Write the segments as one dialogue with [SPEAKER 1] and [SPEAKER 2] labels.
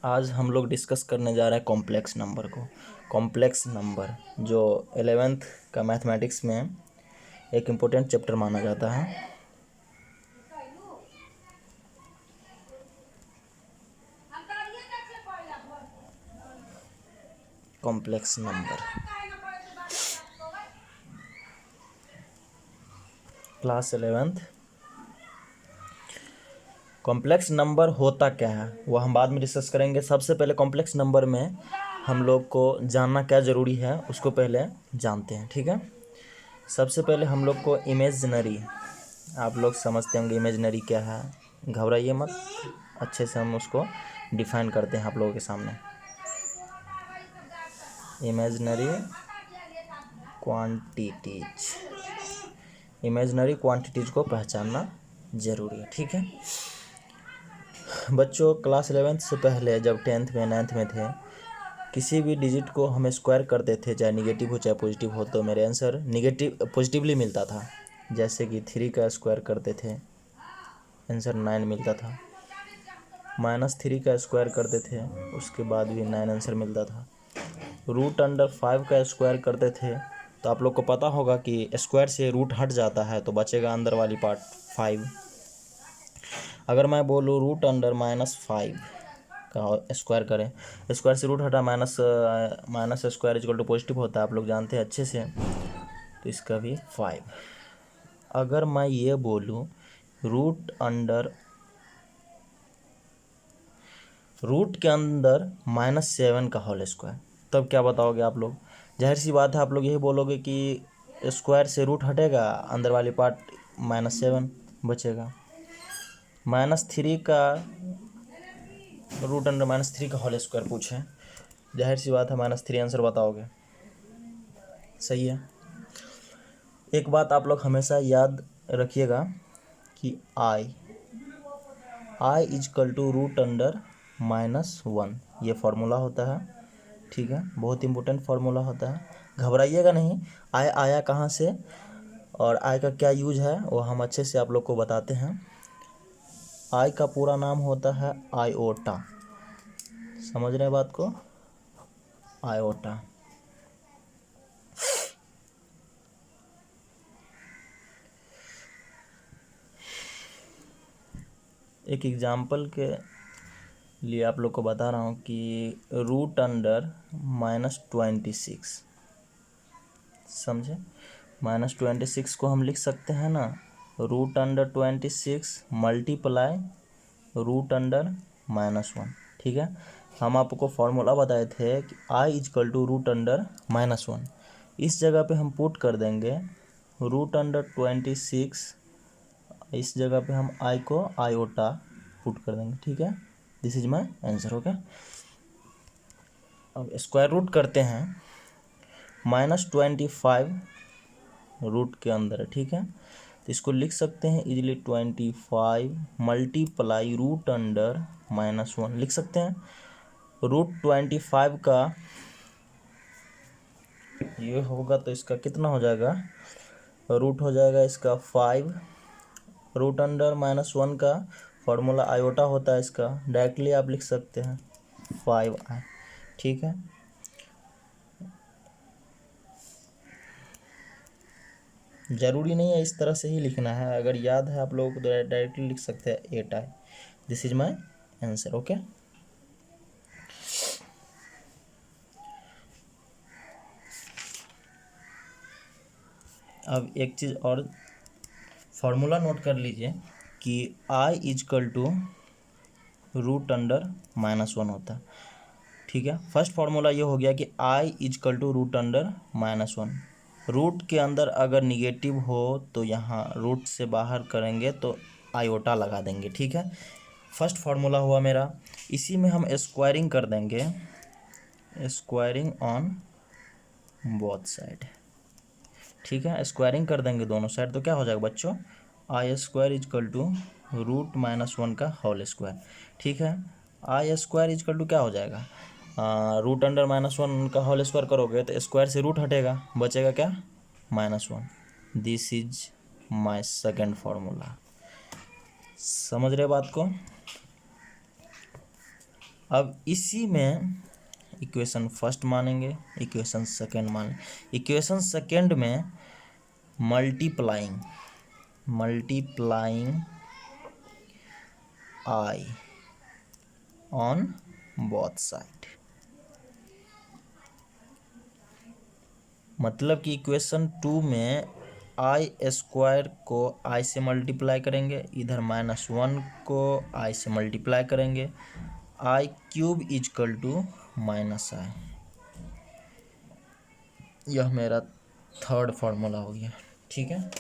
[SPEAKER 1] आज हम लोग डिस्कस करने जा रहे हैं कॉम्प्लेक्स नंबर को। कॉम्प्लेक्स नंबर जो 11th का मैथमेटिक्स में एक इम्पोर्टेंट चैप्टर माना जाता है। Complex number class 11th। Complex number होता क्या है वो हम बाद में डिस्कस करेंगे। सबसे पहले कॉम्प्लेक्स नंबर में हम लोग को जानना क्या ज़रूरी है उसको पहले जानते हैं, ठीक है। सबसे पहले हम लोग को इमेजिनरी, आप लोग समझते होंगे इमेजिनरी क्या है, घबराइए मत, अच्छे से हम उसको डिफाइन करते हैं आप लोगों के सामने। इमेजिनरी क्वांटिटीज, इमेजिनरी क्वांटिटीज को पहचानना ज़रूरी है, ठीक है बच्चों। क्लास 11th से पहले जब 10th में 9th में थे, किसी भी डिजिट को हम स्क्वायर करते थे, चाहे निगेटिव हो चाहे पॉजिटिव हो, तो मेरे आंसर पॉजिटिवली मिलता था। जैसे कि 3 का स्क्वायर करते थे, आंसर 9 मिलता था। -3 का स्क्वायर करते थे, उसके बाद भी 9 आंसर मिलता था। √5 का स्क्वायर करते थे, तो आप लोग को पता होगा कि स्क्वायर से रूट हट जाता है तो बचेगा अंदर वाली पार्ट 5। अगर मैं बोलूँ √5 का स्क्वायर करें, स्क्वायर से रूट हटा, minus square equal to positive होता है, आप लोग जानते हैं अच्छे से, तो इसका भी 5। अगर मैं ये बोलूँ रूट के अंदर -7 का होल स्क्वायर, तब क्या बताओगे आप लोग? जाहिर सी बात है आप लोग यही बोलोगे कि स्क्वायर से रूट हटेगा, अंदर वाली पार्ट -7 बचेगा। -3 का √3 का होल स्क्वायर पूछें, जाहिर सी बात है -3 आंसर बताओगे, सही है। एक बात आप लोग हमेशा याद रखिएगा कि आई इजकल टू √1 ये फार्मूला होता है, ठीक है, बहुत इंपॉर्टेंट फार्मूला होता है, घबराइएगा नहीं। आया कहाँ से और आई का क्या यूज है वो हम अच्छे से आप लोग को बताते हैं। आई का पूरा नाम होता है आयोटा, समझ रहे हैं बात को, आयोटा। एक एग्जाम्पल के लिए आप लोग को बता रहा हूँ कि √26, समझे, -26 को हम लिख सकते हैं ना, √26 मल्टीप्लाई √-1, ठीक है। हम आपको फॉर्मूला बताए थे कि आई इजकल टू √-1, इस जगह पे हम पुट कर देंगे √26, इस जगह पे हम आई को आयोटा पुट कर देंगे, ठीक है। This is my answer, okay. अब स्क्वायर रूट करते हैं, -25 रूट के अंदर है, ठीक है, तो इसको लिख सकते हैं इजीली 25 मल्टीप्लाई √-1 लिख सकते हैं। √25 का ये होगा तो इसका कितना हो जाएगा, रूट हो जाएगा इसका 5, √-1 का फॉर्मूला आयोटा होता है, इसका डायरेक्टली आप लिख सकते हैं 5i, ठीक है। ज़रूरी नहीं है इस तरह से ही लिखना है, अगर याद है आप लोगों को तो डायरेक्टली लिख सकते हैं 8i। This is my answer, okay. अब एक चीज़ और फार्मूला नोट कर लीजिए कि आई इजकल टू √-1 होता है, ठीक है। फर्स्ट फार्मूला ये हो गया कि आई इजकल टू √-1। रूट के अंदर अगर निगेटिव हो तो यहाँ रूट से बाहर करेंगे तो आयोटा लगा देंगे, ठीक है। फर्स्ट फार्मूला हुआ मेरा, इसी में हम स्क्वायरिंग कर देंगे, स्क्वायरिंग ऑन बोथ साइड, ठीक है, स्क्वायरिंग कर देंगे दोनों साइड, तो क्या हो जाएगा बच्चों, आई स्क्वायर इजकल टू √-1 का होल स्क्वायर, ठीक है। आई स्क्वायर इजकल टू क्या हो जाएगा, √-1 का होल स्क्वायर करोगे तो स्क्वायर से रूट हटेगा, बचेगा क्या, -1। This is my second formula, समझ रहे बात को। अब इसी में इक्वेशन फर्स्ट मानेंगे, इक्वेशन सेकेंड मानेंगे। इक्वेशन सेकेंड में multiplying I on both side, मतलब कि इक्वेशन 2 में आई स्क्वायर को आई से मल्टीप्लाई करेंगे, इधर -1 को आई से मल्टीप्लाई करेंगे, आई क्यूब इजकल टू -i। यह मेरा थर्ड फार्मूला हो गया, ठीक है।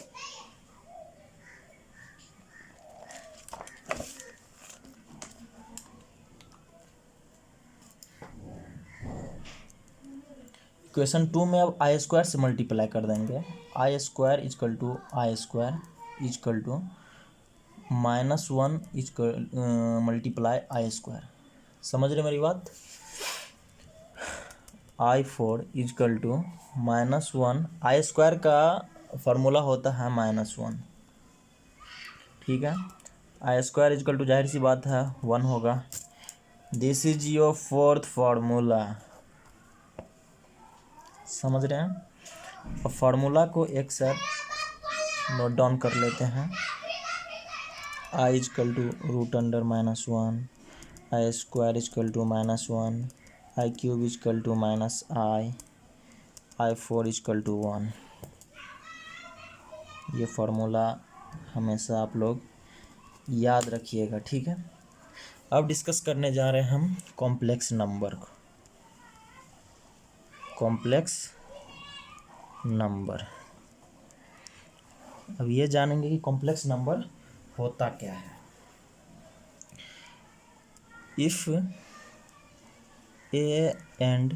[SPEAKER 1] इक्वेशन 2 में अब आई स्क्वायर से मल्टीप्लाई कर देंगे, i square is equal to -1 is equal multiply i square. समझ रहे मेरी बात। I4 is equal to -1, i square का फार्मूला होता है -1, ठीक है। आई स्क्वायर इजकल टू जाहिर सी बात है 1 होगा। This is your fourth formula, समझ रहे हैं। अब फार्मूला को एक साथ नोट डाउन कर लेते हैं। I is equal to √(-1), i square is equal to -1, i cube is equal to -i, I4 is equal to 1। ये फार्मूला हमेशा आप लोग याद रखिएगा, ठीक है। अब डिस्कस करने जा रहे हैं हम कॉम्प्लेक्स नंबर को। कॉम्प्लेक्स नंबर, अब ये जानेंगे कि कॉम्प्लेक्स नंबर होता क्या है। If A and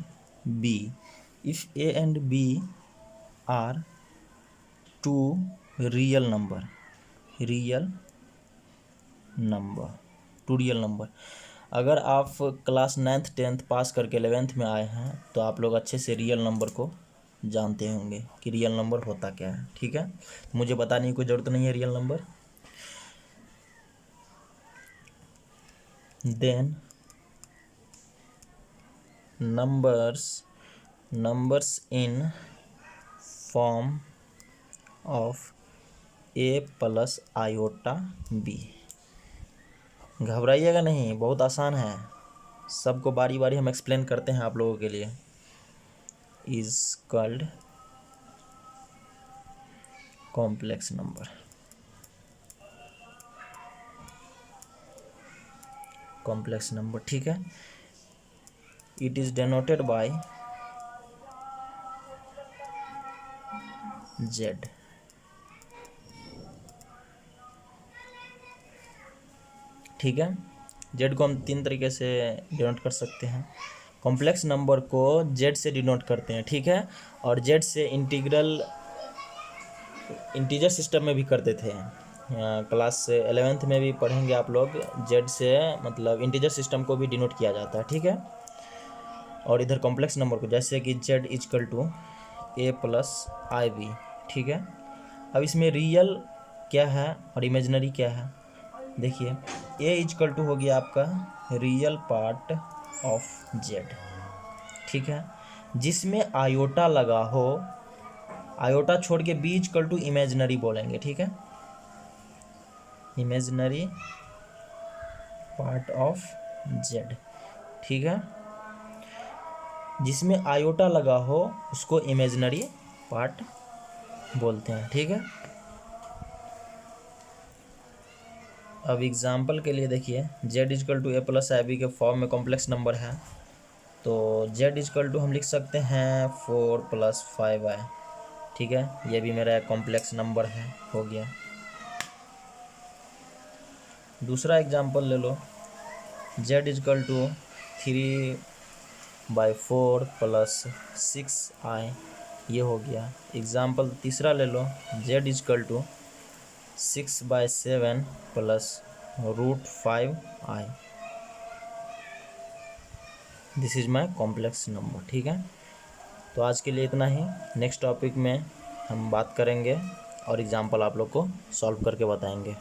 [SPEAKER 1] B are two real number, अगर आप क्लास 9th 10th पास करके 11th में आए हैं तो आप लोग अच्छे से रियल नंबर को जानते होंगे कि रियल नंबर होता क्या है, ठीक है। मुझे बताने की कोई ज़रूरत नहीं है real number. Then numbers in form of a + i/b। घबराइएगा नहीं, बहुत आसान है, सबको बारी बारी हम एक्सप्लेन करते हैं आप लोगों के लिए। Is called complex number. Complex number, ठीक है। It is denoted by z। ठीक है, जेड को हम 3 तरीके से डिनोट कर सकते हैं। कॉम्प्लेक्स नंबर को जेड से डिनोट करते हैं, ठीक है। और जेड से इंटीजर सिस्टम में भी करते थे। क्लास 11th में भी पढ़ेंगे आप लोग, जेड से मतलब इंटीजर सिस्टम को भी डिनोट किया जाता है, ठीक है। और इधर कॉम्प्लेक्स नंबर को जैसे कि Z equal to a + ib, ठीक है। अब इसमें रियल क्या है और इमेजिनरी क्या है, देखिए। a इजकल टू हो गया आपका रियल पार्ट ऑफ z, ठीक है। जिसमें आयोटा लगा हो, आयोटा छोड़ के b इजकल टू इमेजिनरी बोलेंगे, ठीक है। इमेजिनरी पार्ट ऑफ z, ठीक है। जिसमें आयोटा लगा हो उसको इमेजिनरी पार्ट बोलते हैं, ठीक है। अब एग्जाम्पल के लिए देखिए, z equal to a + ib के फॉर्म में कॉम्प्लेक्स नंबर है, तो z इजकल टू हम लिख सकते हैं 4 + 5i, ठीक है। ये भी मेरा कॉम्प्लेक्स नंबर है, हो गया। दूसरा एग्जाम्पल ले लो, z इजकल टू 3/4 + 6i, ये हो गया। एग्जाम्पल तीसरा ले लो, z equal to 6/7 + √5i। This is my complex number, ठीक है। तो आज के लिए इतना ही, नेक्स्ट टॉपिक में हम बात करेंगे और एग्जाम्पल आप लोग को सॉल्व करके बताएंगे।